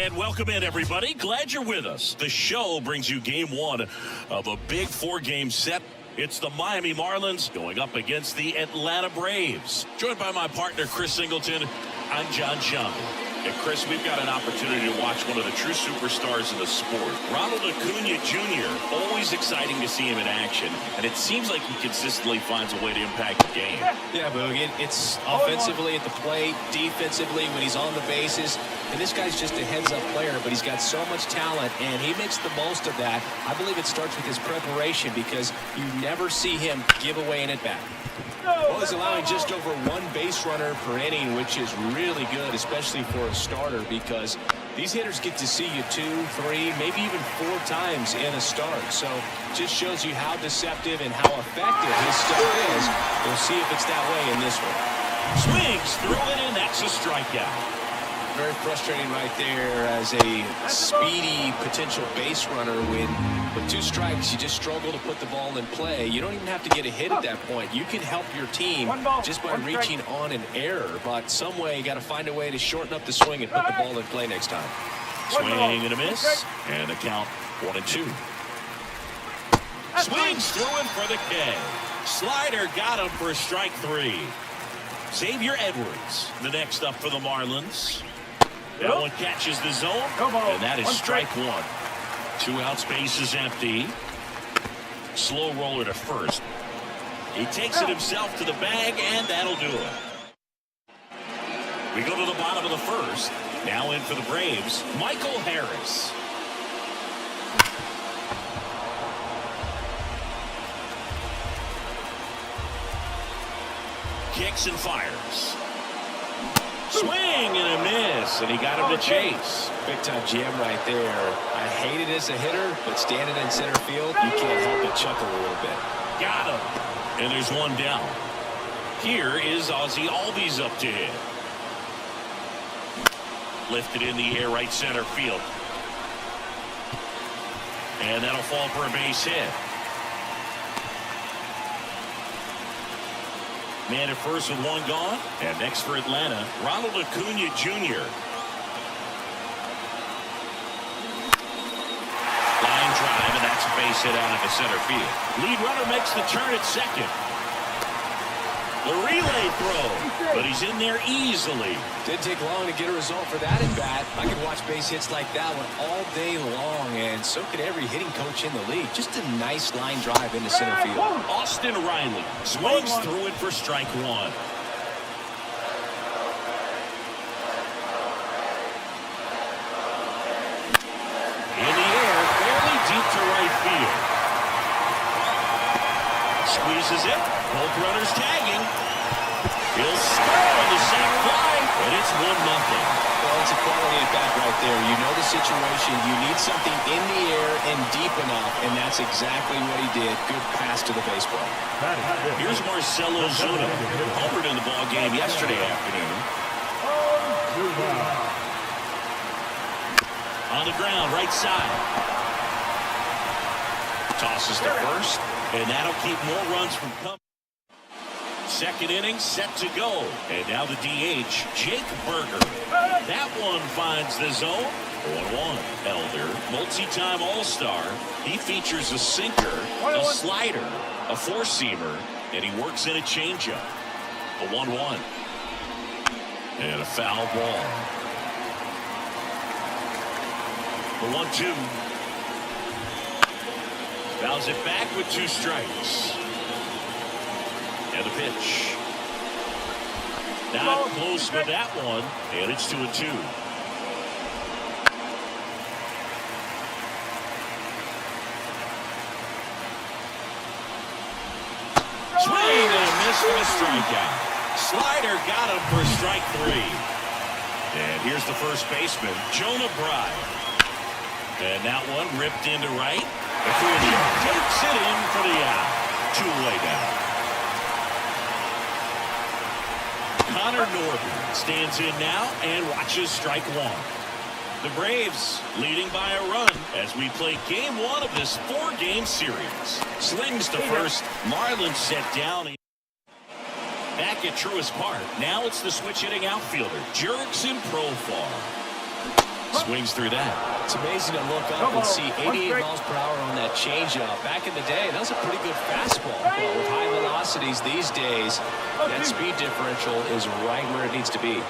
And welcome in, everybody. Glad you're with us. The show brings you game one of a big four-game set. It's the Miami Marlins going up against the Atlanta Braves. Joined by my partner, Chris Singleton, I'm John Chung. And Chris, we've got an opportunity to watch one of the true superstars in the sport. Ronald Acuna Jr., always exciting to see him in action. And it seems like he consistently finds a way to impact the game. Yeah, Boog, it's offensively at the plate, defensively when he's on the bases. And this guy's just a heads-up player, but he's got so much talent, and he makes the most of that. I believe it starts with his preparation because you never see him give away an at-bat. Well, he's allowing just over one base runner per inning, which is really good, especially for a starter, because these hitters get to see you 2, 3, maybe even 4 times in a start. So just shows you how deceptive and how effective his stuff is. We'll see if it's that way in this one. Swings through it, and that's a strikeout. Very frustrating right there as a speedy potential base runner. When with 2 strikes, you just struggle to put the ball in play. You don't even have to get a hit at that point. You can help your team just by reaching on an error. But some way, you got to find a way to shorten up the swing and put the ball in play next time. Swing and a miss, and the count 1-2. Swings through it for the K. Slider got him for strike 3. Xavier Edwards, the next up for the Marlins. That one catches the zone, and that is strike 1. 2 outs, base is empty. Slow roller to first. He takes it himself to the bag, and that'll do it. We go to the bottom of the first. Now in for the Braves, Michael Harris. Kicks and fires. Swing and a miss, and he got him to chase. Big time jam right there. I hate it as a hitter, but standing in center field, you can't help but chuckle a little bit. Got him. And there's one down. Here is Ozzy Albies up to hit. Lifted in the air, right center field. And that'll fall for a base hit. Man at first with 1 gone. And next for Atlanta, Ronald Acuna Jr. Line drive, and that's a base hit out into center field. Lead runner makes the turn at second. The relay throw, but he's in there easily. Didn't take long to get a result for that at bat. I could watch base hits like that one all day long, and so could every hitting coach in the league. Just a nice line drive into center field. Austin Riley swings through it for strike 1. In the air, fairly deep to right field. Squeezes it. Both runners tagging. He'll score on the sac fly, and it's 1-0. Well, it's a quality at bat right there. You know the situation. You need something in the air and deep enough, and that's exactly what he did. Good pass to the baseball. Here's Marcell Ozuna, homered in the ball game yesterday afternoon. On the ground, right side. Tosses to first, and that'll keep more runs from coming. Second inning set to go. And now the DH, Jake Burger. That one finds the zone. 1-1. Elder, multi-time All-Star. He features a sinker, a slider, a four-seamer, and he works in a changeup. A 1-1. And a foul ball. The 1-2. Fouls it back with 2 strikes. And the pitch. Not close with that one, and it's 2-2. Swing and a miss for a strikeout. Slider got him for strike 3. And here's the first baseman, Jonah Bride. And that one ripped into right. Acuna takes it in for the out. 2-way down. Connor Norton stands in now and watches strike 1. The Braves leading by a run as we play game 1 of this 4-game series. Slings to first. Marlins set down. Back at Truist Park. Now it's the switch hitting outfielder, Jurickson Profar. Swings through that. It's amazing to look up and see 88 miles per hour on that changeup. Back in the day, that was a pretty good fastball. But with high velocities these days, that speed differential is right where it needs to be.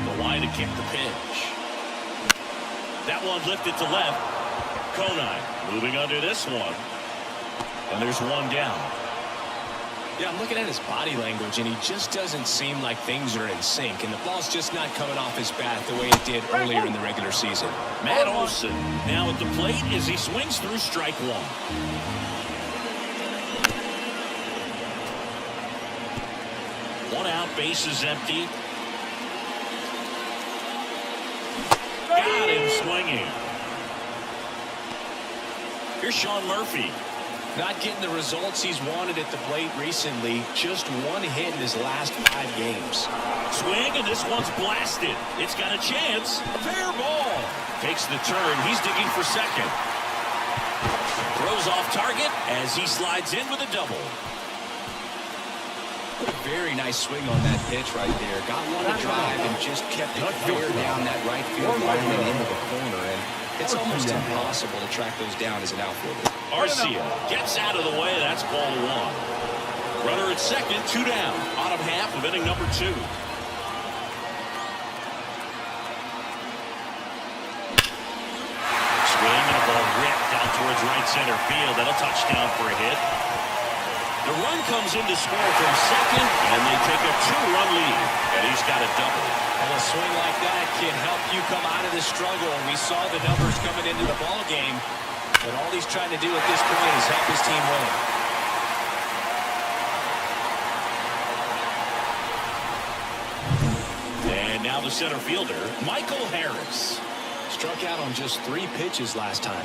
The line to kick the pitch. That one lifted to left. Conine moving under this one. And there's one down. Yeah, I'm looking at his body language, and he just doesn't seem like things are in sync, and the ball's just not coming off his bat the way it did earlier in the regular season. Matt Olson now at the plate as he swings through strike one. One out, bases empty. Got him swinging. Here's Sean Murphy. Not getting the results he's wanted at the plate recently. Just one hit in his last 5 games. Swing, and this one's blasted. It's got a chance. Fair ball. Takes the turn. He's digging for second. Throws off target as he slides in with a double. Very nice swing on that pitch right there. Got one to drive and just kept it fair down that right field line and into the corner. And it's almost impossible to track those down as an outfielder. Arcia gets out of the way. That's ball 1. Runner at second, 2 down. Bottom half of inning number 2. Swing and a ball ripped out towards right center field. That'll touchdown for a hit. The run comes in to score from second, and they take a 2-run lead. And he's got a double. Well, a swing like that can help you come out of the struggle. We saw the numbers coming into the ball game. But all he's trying to do at this point is help his team win. And now the center fielder, Michael Harris. Struck out on just 3 pitches last time.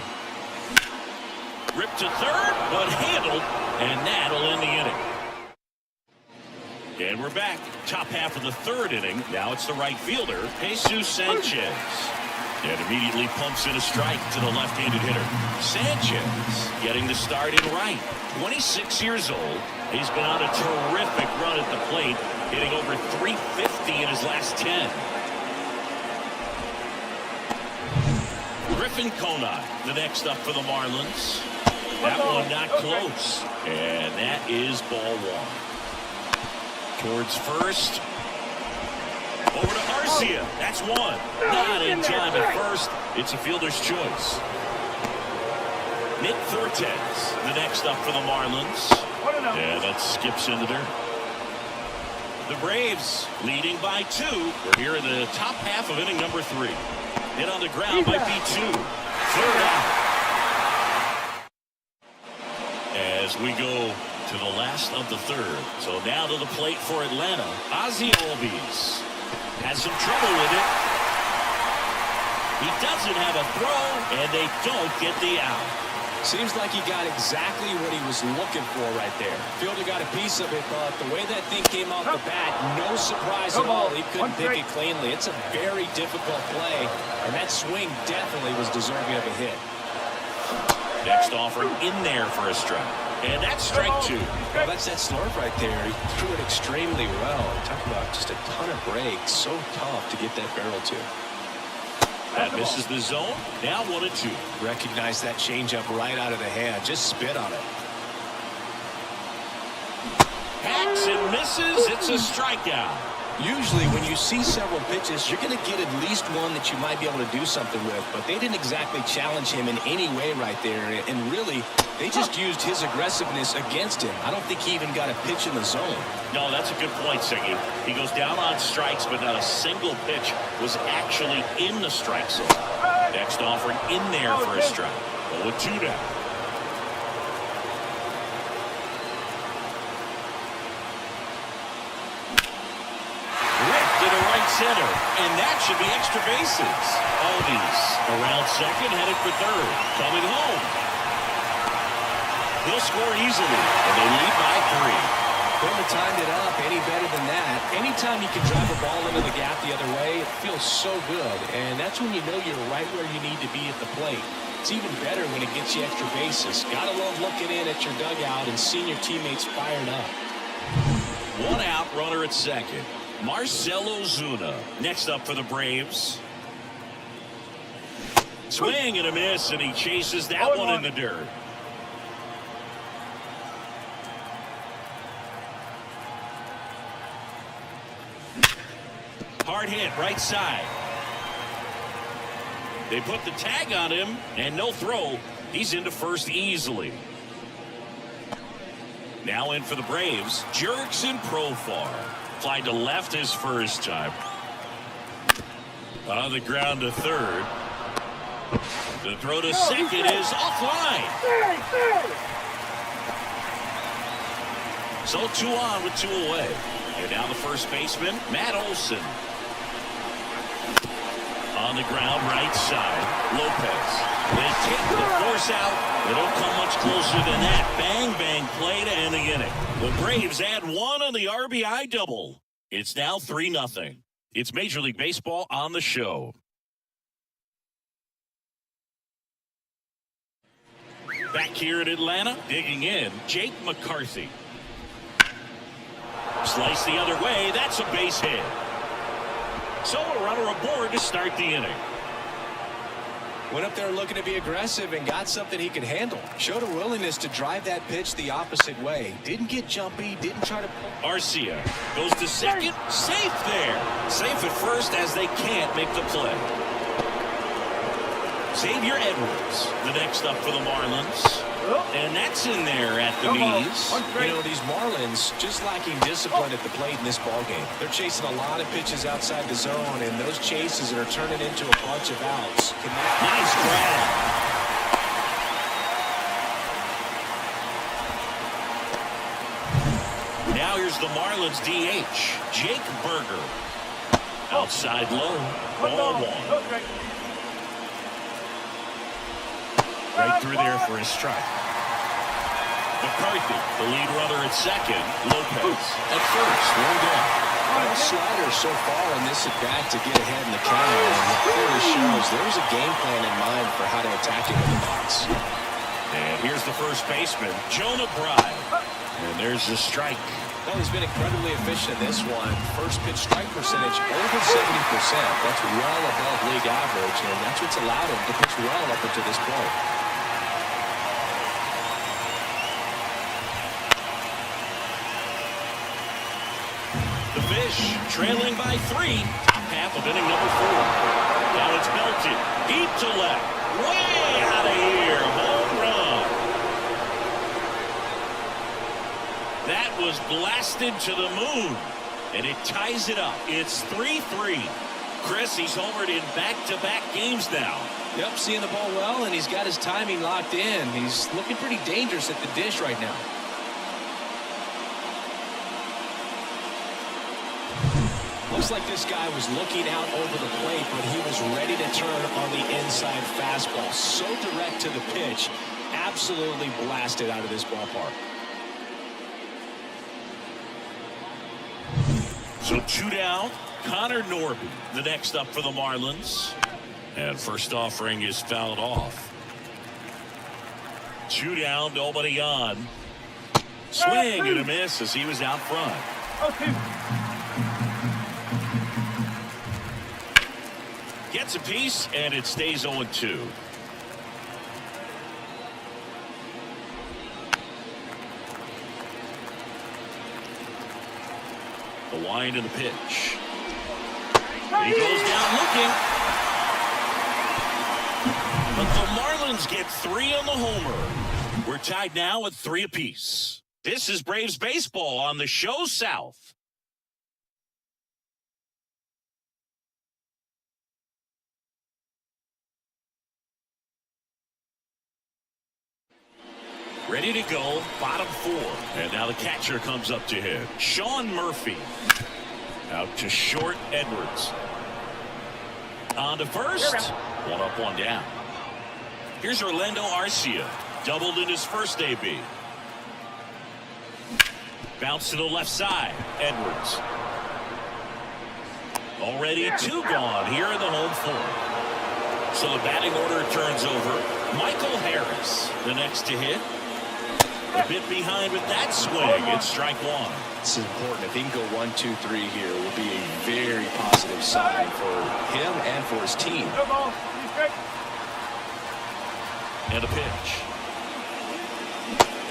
Ripped to third, but handled, and that'll end the inning. And we're back. Top half of the 3rd inning. Now it's the right fielder, Jesus Sanchez. And immediately pumps in a strike to the left-handed hitter. Sanchez getting the start in right. 26 years old. He's been on a terrific run at the plate, hitting over .350 in his last 10. Griffin Conine, the next up for the Marlins. That one not close. And that is ball 1. Towards first. Over to Arcia. That's 1. Not in time at first. It's a fielder's choice. Nick Fortes, the next up for the Marlins. And that skips in the dirt. The Braves leading by 2. We're here in the top half of inning number 3. Hit on the ground might be 2. 3rd out. As we go to the last of the 3rd. So now to the plate for Atlanta. Ozzy Lopez has some trouble with it. He doesn't have a throw, and they don't get the out. Seems like he got exactly what he was looking for right there. Fielder got a piece of it, but the way that thing came off the bat, no surprise at all. He couldn't pick it cleanly. It's a very difficult play, and that swing definitely was deserving of a hit. Next offering in there for a strike. And that's strike 2. Well, that's that slurve right there. He threw it extremely well. Talking about just a ton of breaks. So tough to get that barrel to. That misses the zone. Now 1-2. Recognize that changeup right out of the hand. Just spit on it. Hacks and misses. It's a strikeout. Usually when you see several pitches, you're going to get at least one that you might be able to do something with. But they didn't exactly challenge him in any way right there. And really, they just used his aggressiveness against him. I don't think he even got a pitch in the zone. No, that's a good point, Siggy. He goes down on strikes, but not a single pitch was actually in the strike zone. Next offering in there for a strike. 0-2 down. Center, and that should be extra bases. Aldi's around second, headed for third. Coming home. He'll score easily, and they lead by 3. Couldn't have timed it up any better than that. Anytime you can drive a ball into the gap the other way, it feels so good, and that's when you know you're right where you need to be at the plate. It's even better when it gets you extra bases. Gotta love looking in at your dugout and seeing your teammates fired up. One out, runner at second. Marcell Ozuna next up for the Braves. Swing and a miss, and he chases that one in the dirt. Hard hit, right side. They put the tag on him, and no throw. He's into first easily. Now in for the Braves, Jurickson Profar. Fly to left his first time. On the ground to third. The throw to second is offline. So 2 on with 2 away. And now the first baseman, Matt Olson. On the ground, right side, Lopez. They take the force out. They don't come much closer than that. Bang, bang play to end the inning. The Braves add 1 on the RBI double. It's now 3-0. It's Major League Baseball on the show. Back here in Atlanta, digging in, Jake McCarthy. Slice the other way. That's a base hit. So a runner aboard to start the inning. Went up there looking to be aggressive and got something he could handle. Showed a willingness to drive that pitch the opposite way. Didn't get jumpy, didn't try to pull. Arcia goes to second. Safe there. Safe at first as they can't make the play. Xavier Edwards, the next up for the Marlins. And that's in there at the knees. You know, these Marlins just lacking discipline at the plate in this ballgame. They're chasing a lot of pitches outside the zone, and those chases are turning into a bunch of outs. Nice grab. Now here's the Marlins DH, Jake Burger. Outside low, ball 1. Right through there for a strike. McCarthy, the lead runner at second. Lopez at first, 1 down. Well, sliders so far in this at-bat to get ahead in the count, and it clearly shows there's a game plan in mind for how to attack him in the box. And here's the first baseman, Jonah Bride. And there's the strike. Well, he's been incredibly efficient in this one. First pitch strike percentage over 70%. That's well above league average, and that's what's allowed him to pitch well up until this point. The Fish trailing by 3. Half of inning number 4. Now it's belted. Deep to left. Way out of here. Home run. That was blasted to the moon. And it ties it up. It's 3-3. Chris, he's homered in back-to-back games now. Yep, seeing the ball well, and he's got his timing locked in. He's looking pretty dangerous at the dish right now. Looks like this guy was looking out over the plate, but he was ready to turn on the inside fastball. So direct to the pitch. Absolutely blasted out of this ballpark. So 2 down. Connor Norby, the next up for the Marlins. And first offering is fouled off. 2 down, nobody on. Swing and a miss as he was out front. Gets a piece, and it stays 0-2. The wind and the pitch. He goes down looking. But the Marlins get 3 on the homer. We're tied now at 3 apiece. This is Braves baseball on the show South. Ready to go, bottom 4. And now the catcher comes up to him. Sean Murphy. Out to short, Edwards. On to first. 1 up, 1 down. Here's Orlando Arcia. Doubled in his first AB. Bounce to the left side. Edwards. Already 2 gone here in the home 4. So the batting order turns over. Michael Harris, the next to hit. A bit behind with that swing. It's strike one. This is important. If he can go 1, 2, 3 here, it will be a very positive sign for him and for his team. And a pitch.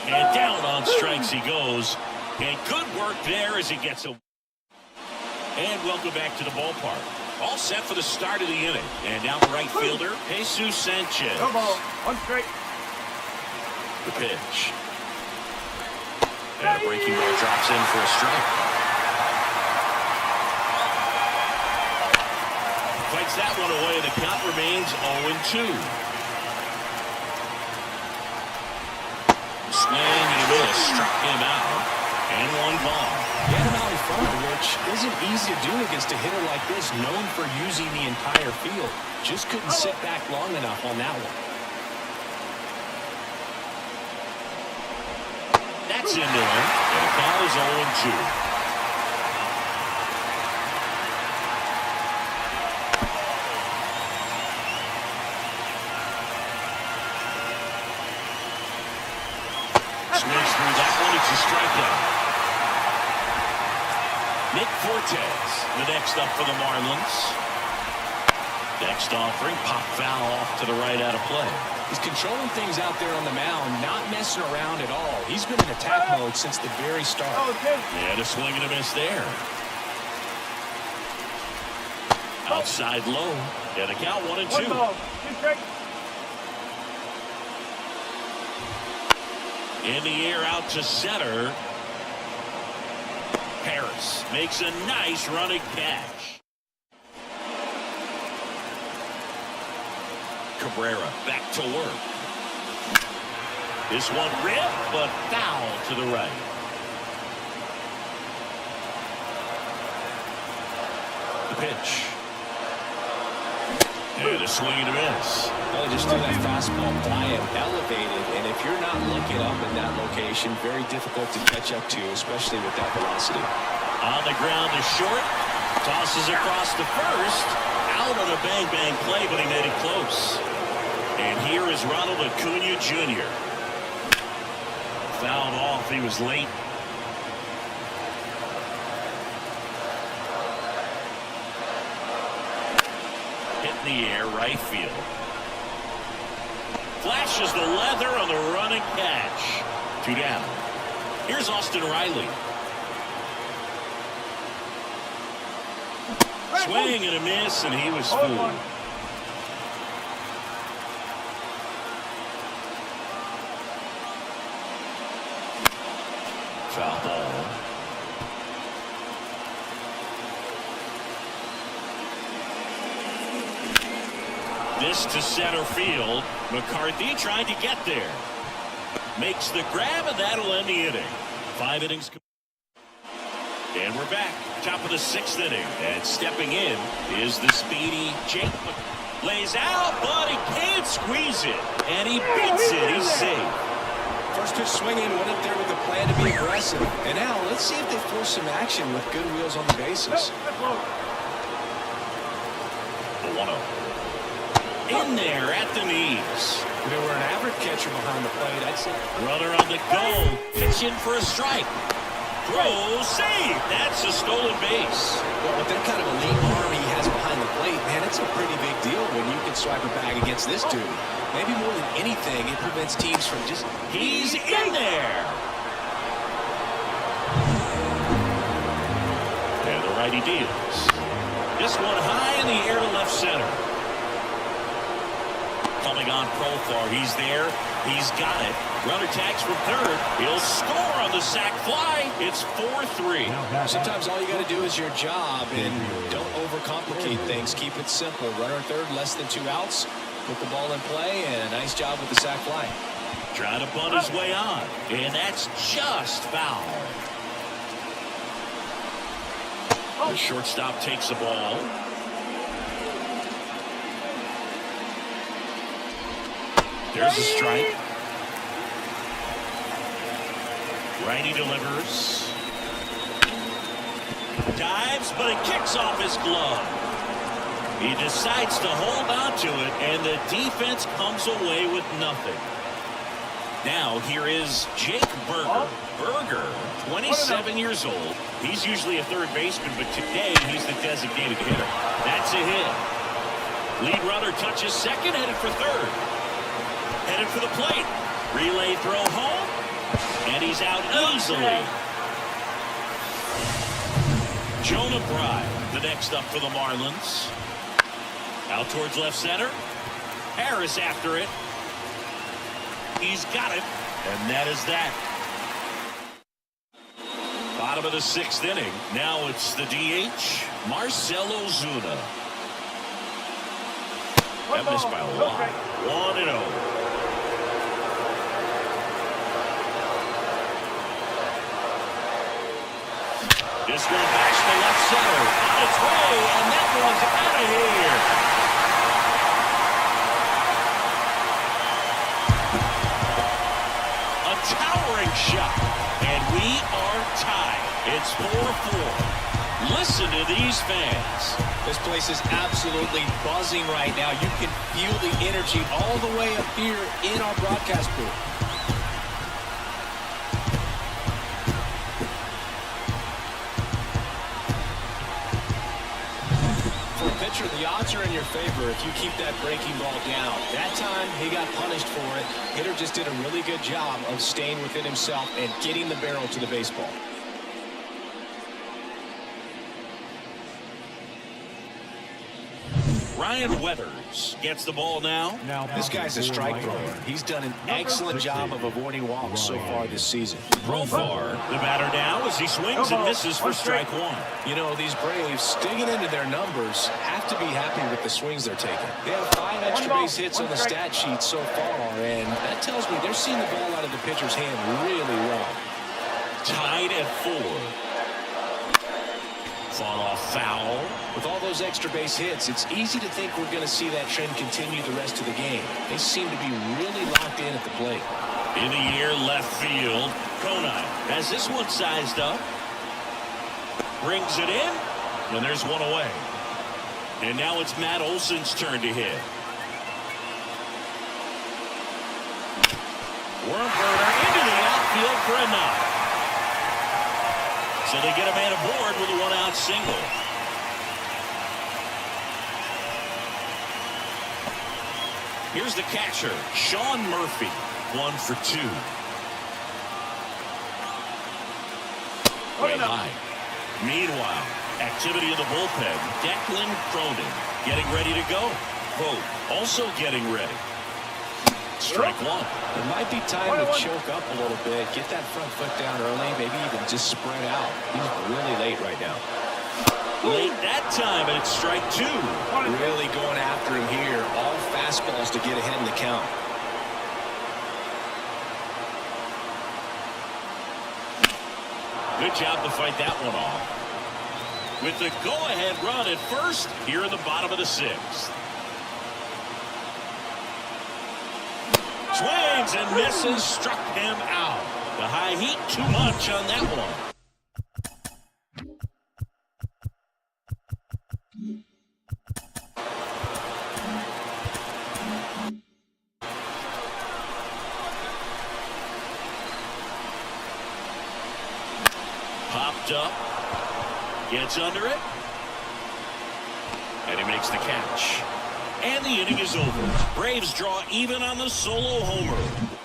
And down on strikes he goes. And good work there as he gets a... And welcome back to the ballpark. All set for the start of the inning. And now the right fielder, Jesus Sanchez. Come on, one strike. The pitch. And a breaking ball drops in for a strike. Fights that one away. The count remains 0-2. Swing and a miss. Struck him out. And one ball. He had him out in front, which isn't easy to do against a hitter like this, known for using the entire field. Just couldn't sit back long enough on that one. That's into him. And the count is 0-2. Swings through that one. It's a strikeout. Nick Fortes, the next up for the Marlins. Next offering, pop foul off to the right out of play. He's controlling things out there on the mound, not messing around at all. He's been in attack mode since the very start. And a swing and a miss there. Outside low. And a count 1-2. In the air out to center. Harris makes a nice running catch. Cabrera back to work. This one ripped, but foul to the right. The pitch. And a swing and a miss. Well, just threw that fastball by him, elevated, and if you're not looking up in that location, very difficult to catch up to, especially with that velocity. On the ground is short. Tosses across to first. Out on a bang-bang play, but he made it close. And here is Ronald Acuna Jr. Fouled off. He was late. Hit in the air, right field. Flashes the leather on the running catch. 2 down. Here's Austin Riley. Swing and a miss, and he was fooled. Foul ball. This to center field. McCarthy trying to get there. Makes the grab, and that'll end the inning. 5 innings. And we're back. Top of the 6th inning. And stepping in is the speedy Jake. Lays out, but he can't squeeze it. And he beats it. He's safe. First pitch swinging, went up there with a plan to be aggressive. And now let's see if they force some action with good wheels on the bases. The 1-0. In there at the knees. If they were an average catcher behind the plate, I'd say. Runner on the go. Pitch in for a strike. Throw, save. That's a stolen base. Well, with that kind of elite arm he has behind the plate, man, it's a pretty big deal when you can swipe a bag against this dude. Maybe more than anything, it prevents teams from just... He's in there. And the righty deals. This one high in the air to left center. Coming on Profar. He's there. He's got it. Runner tags from third. He'll score on the sac fly. It's 4-3. Sometimes all you got to do is your job, and don't overcomplicate things. Keep it simple. Runner third, less than 2 outs. Put the ball in play, and a nice job with the sac fly. Trying to bunt his way on. And that's just foul. The shortstop takes the ball. There's a strike. Righty delivers. Dives, but it kicks off his glove. He decides to hold on to it, and the defense comes away with nothing. Now here is Jake Burger. Burger, 27 years old. He's usually a third baseman, but today he's the designated hitter. That's a hit. Lead runner touches second, headed for third. Headed for the plate. Relay throw home, and he's out easily. Jonah Bride, the next up for the Marlins. Out towards left center. Harris after it. He's got it, and that is that. Bottom of the sixth inning. Now it's the DH, Marcell Ozuna. That missed by a lot. 1-0. This one backs to left center. On its way, and that one's out of here. A towering shot, and we are tied. It's 4-4. Listen to these fans. This place is absolutely buzzing right now. You can feel the energy all the way up here in our broadcast booth. The odds are in your favor if you keep that breaking ball down. That time, he got punished for it. Hitter just did a really good job of staying within himself and getting the barrel to the baseball. Ryan Weathers gets the ball now. This guy's a strike thrower. He's done an excellent job of avoiding walks so far this season. Profar, the batter now as he swings and misses for strike one. You know, these Braves, digging into their numbers, have to be happy with the swings they're taking. They have 5 extra base hits on the stat sheet so far, and that tells me they're seeing the ball out of the pitcher's hand really well. Tied at 4. Fall off foul. With all those extra base hits, it's easy to think we're going to see that trend continue the rest of the game. They seem to be really locked in at the plate. In the air, left field. Conine has this one sized up. Brings it in, and there's one away. And now it's Matt Olson's turn to hit. Worm burner into the outfield for a knock. So they get a man aboard with a 1-out single. Here's the catcher, Sean Murphy, 1 for 2. Way high. Meanwhile, activity in the bullpen. Declan Cronin getting ready to go. Vogt also getting ready. Strike one. It might be time to choke up a little bit, get that front foot down early, maybe even just spread out. He's really late right now. Late that time, and it's strike 2. Really going after him here. All fastballs to get ahead in the count. Good job to fight that one off. With the go-ahead run at first, here in the bottom of the 6th. Swings and misses, struck him out. The high heat, too much on that one. Popped up, gets under it, and he makes the catch. And the inning is over. Braves draw even on the solo homer.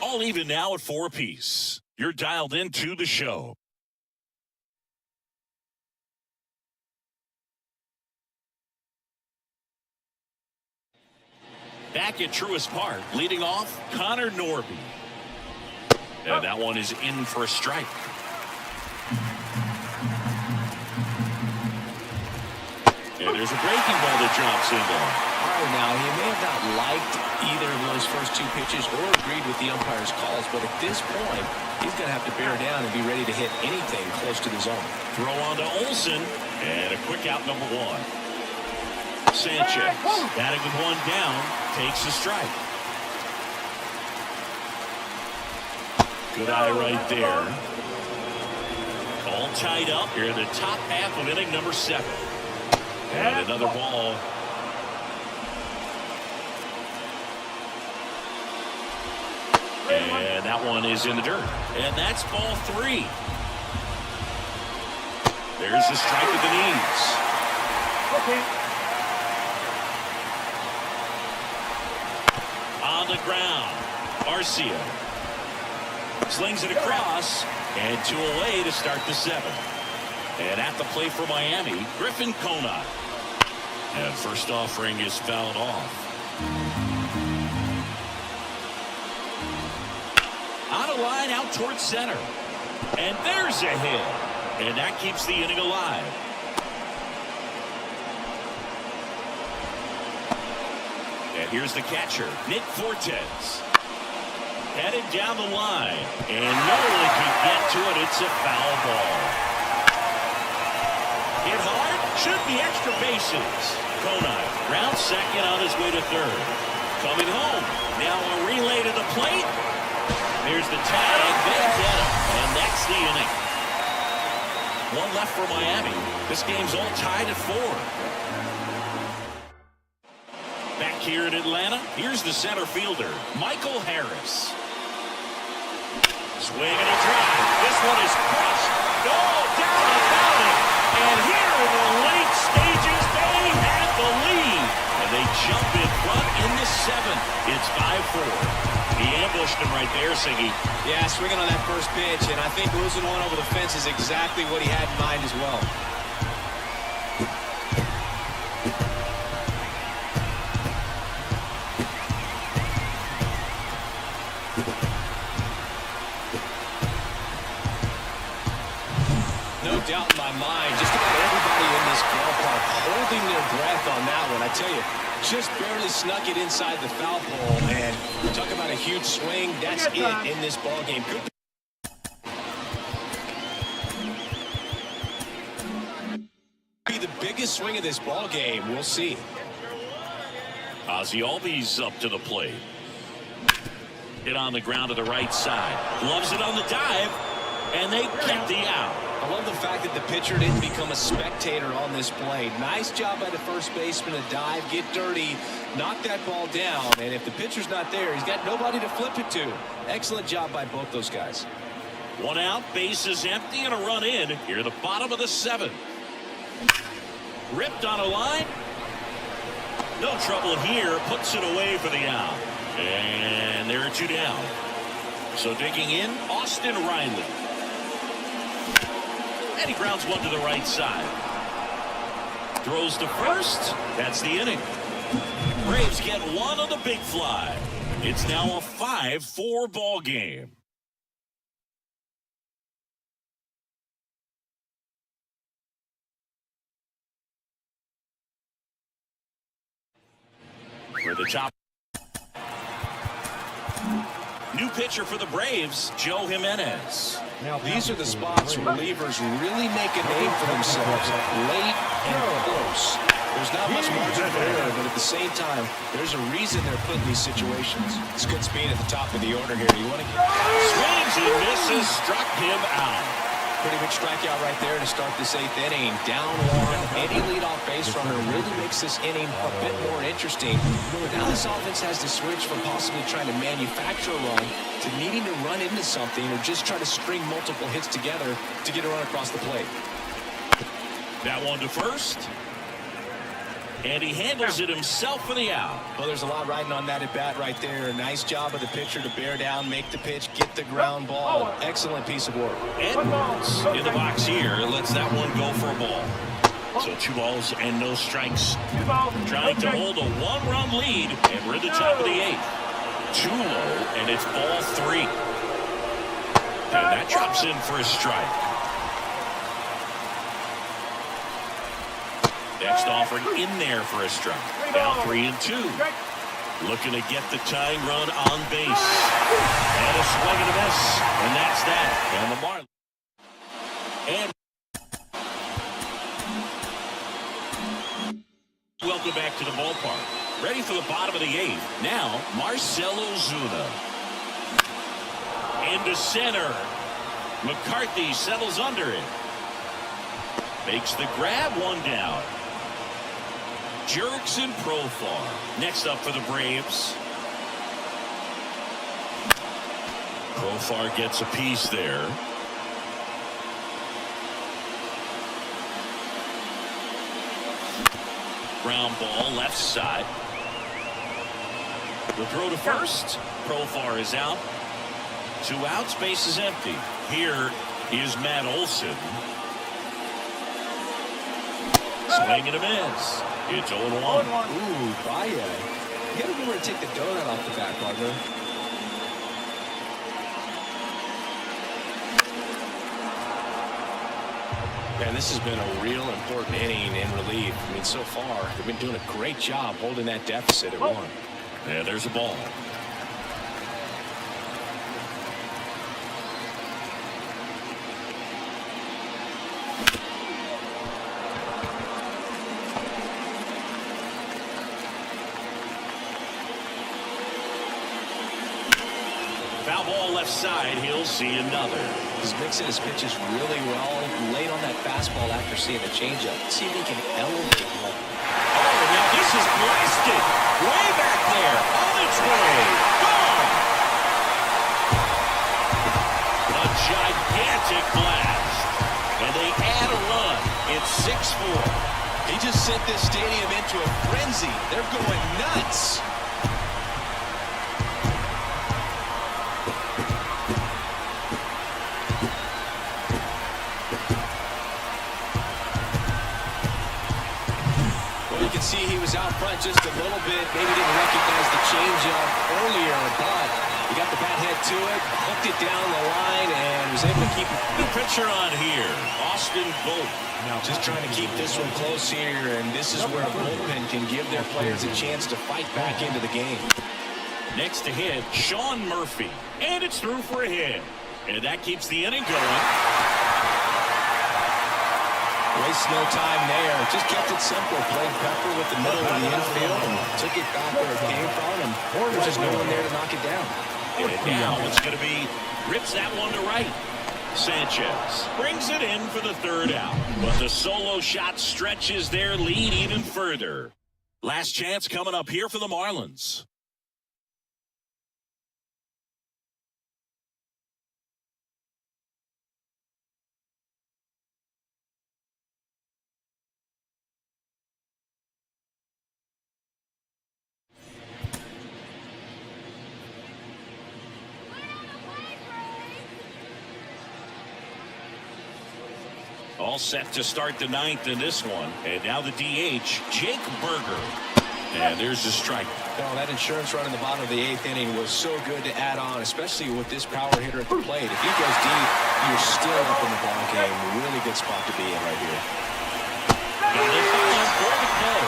All even now at 4 apiece. You're dialed into the show. Back at Truist Park, leading off, Connor Norby. And that one is in for a strike. And there's a breaking ball that drops in there. All right, now, he may have not liked either of those first 2 pitches or agreed with the umpire's calls, but at this point, he's going to have to bear down and be ready to hit anything close to the zone. Throw on to Olson, and a quick out number 1. Sanchez, batting with 1 down, takes a strike. Good eye right there. All tied up here in the top half of inning number 7. And another ball. And that one is in the dirt. And that's ball 3. There's the strike with the knees. Okay. On the ground, Arcia slings it across, and 2 away to start the 7th. And at the plate for Miami, Griffin Conant. And first offering is fouled off. On a line out towards center. And there's a hit. And that keeps the inning alive. And here's the catcher, Nick Fortes. Headed down the line. And no one can get to it. It's a foul ball. Hit hard. Should be extra bases. Conant round second on his way to third. Coming home. Now a relay to the plate. Here's the tag. They get him. And that's the inning. 1 left for Miami. This game's all tied at 4. Back here in Atlanta, here's the center fielder, Michael Harris. Swing and a drive. This one is crushed. No, down and down it. And here in the late stages, they have the lead. And they jump in front in the 7th. It's 5-4. He ambushed him right there, Siggy. Yeah, swinging on that first pitch, and I think losing one over the fence is exactly what he had in mind as well. No doubt in my mind, just about everybody in this ballpark holding their breath on that one. I tell you, just barely snuck it inside the foul pole, and talk about a huge swing. That's it in this ball game. Good. Be the biggest swing of this ball game. We'll see. Ozzy Albies up to the plate. Hit on the ground to the right side. Loves it on the dive, and they get the out. I love the fact that the pitcher didn't become a spectator on this play. Nice job by the first baseman to dive, get dirty, knock that ball down. And if the pitcher's not there, he's got nobody to flip it to. Excellent job by both those guys. 1 out, bases empty, and a run in. Here at the bottom of the 7th. Ripped on a line. No trouble here. Puts it away for the out. And there are 2 down. So digging in, Austin Riley. And he grounds one to the right side. Throws to first. That's the inning. Braves get 1 on the big fly. It's now a 5-4 ball game. For the top. New pitcher for the Braves, Joe Jimenez. Now, these are the spots relievers really make a name for themselves. Late and close. There's not much margin for error, but at the same time, there's a reason they're put in these situations. It's good speed at the top of the order here. You want to get... Swings and misses, struck him out. Pretty big strikeout right there to start this 8th inning. Down 1. Any leadoff base runner really makes this inning a bit more interesting. But now this offense has to switch from possibly trying to manufacture a run to needing to run into something or just try to string multiple hits together to get a run across the plate. That one to first. And he handles it himself for the out. Well, there's a lot riding on that at bat right there. Nice job of the pitcher to bear down, make the pitch, get the ground ball. Excellent piece of work. Edmonds in the box here lets that one go for a ball. So 2 balls and no strikes. Trying to hold a 1-run lead, and we're at the top of the 8th. 2 low, and it's ball 3. And that drops in for a strike. Next offering in there for a strike. Now 3-2. Looking to get the tying run on base. And a swing and a miss. And that's that. And the Marlins. And welcome back to the ballpark. Ready for the bottom of the 8th. Now, Marcell Ozuna. Into center. McCarthy settles under it. Makes the grab, 1 down. Jerks in Profar. Next up for the Braves. Profar gets a piece there. Ground ball left side. The throw to first. Profar is out. 2 outs, base is empty. Here is Matt Olson. Swing and a miss. It's 0-1. Ooh, Baye. You gotta remember to take the donut off the back, partner. Man, this has been a real important inning in relief. I mean, so far, they've been doing a great job holding that deficit at 1. And there's a ball. Foul ball left side. He'll see another. He's mixing his pitches really well. Late on that fastball after seeing the changeup. See if he can elevate one. Oh, now this is blasted. Way back there. On its way. Gone. A gigantic blast. And they add a run. It's 6-4. He just sent this stadium into a frenzy. They're going nuts. See, he was out front just a little bit. Maybe didn't recognize the changeup earlier, but he got the bat head to it, hooked it down the line, and was able to keep it. New pitcher on here, Austin Vogt. Now just trying to keep this one close here, and this is where a bullpen can give their players a chance to fight back into the game. Next to hit, Sean Murphy, and it's through for a hit, and that keeps the inning going. Waste no time there. Just kept it simple. Played Pepper with the middle of the infield and took it back where it came from. And there's just no one there to knock it down. And now it's going to be rips that one to right. Sanchez brings it in for the 3rd out. But the solo shot stretches their lead even further. Last chance coming up here for the Marlins. All set to start the 9th in this one. And now the DH, Jake Burger. And there's the strike. Oh, that insurance run in the bottom of the 8th inning was so good to add on, especially with this power hitter at the plate. If he goes deep, you're still up in the ball game. Really good spot to be in right here. And they follow for the play.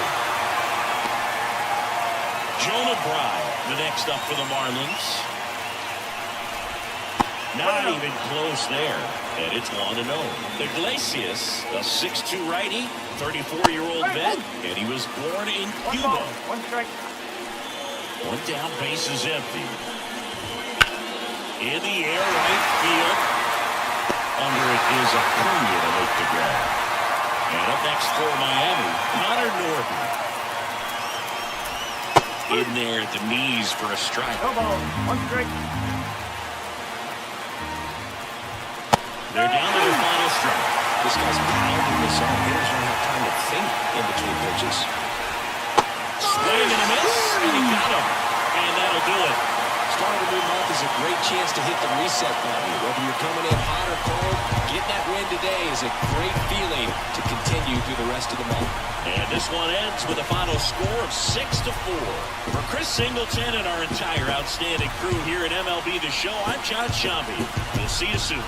Jonah Bride, the next up for the Marlins. Not even close there. And it's 1-0. Iglesias, a 6'2 righty, 34-year-old vet, and he was born in Cuba. 1 strike. 1 down, base is empty. In the air, right field. Under it is Acuna to make the grab. And up next for Miami, Connor Norton. In there at the knees for a strike. No ball. 1 strike. They're down to their final strike. This guy's pounding this on. Hitters don't have time to think in between pitches. Swing and a miss, and he got him. And that'll do it. Start of the new month is a great chance to hit the reset button. Whether you're coming in hot or cold, getting that win today is a great feeling to continue through the rest of the month. And this one ends with a final score of 6-4. For Chris Singleton and our entire outstanding crew here at MLB The Show, I'm John Shambi. We'll see you soon.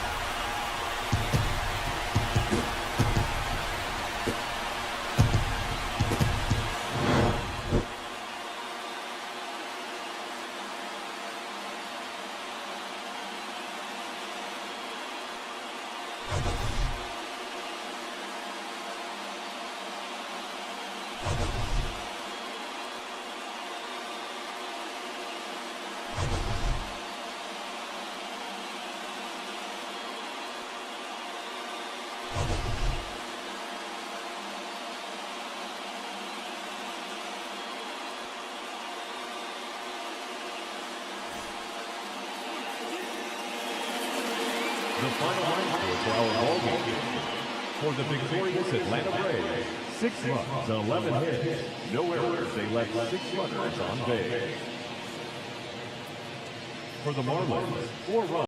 The final line score for our ball game. For the victorious Atlanta Braves, 6 runs, 11 hits, no errors. They left 6 runners on base. For the Marlins, 4 runs.